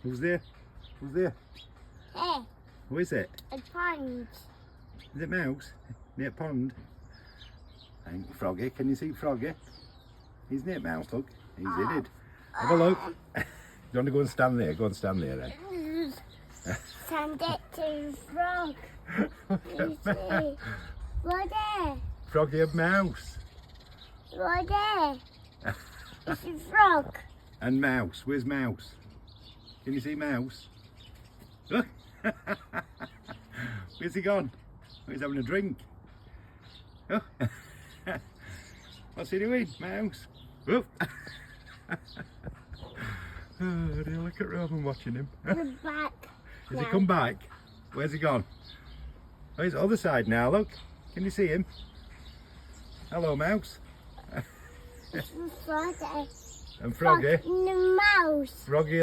Who's there? Who's there? Hey, Who is it? a pond. Is it Mouse? Near pond? And Froggy, can you see Froggy? He's near Mouse, look. He's in it. Have a look. You want to go and stand there? Go and stand there then. Send it to frog. You see. What there? Froggy and Mouse. What there? It's a frog. And Mouse. Where's Mouse? Can you see Mouse? Look. Where's he gone? Oh, he's having a drink. Oh. What's he doing, Mouse? Oh. Oh, dear, look at Roman watching him. We're back. Has he come back? Where's he gone? Oh, he's on the other side now, look. Can you see him? Hello, Mouse. Froggy. And Froggy. The mouse. Froggy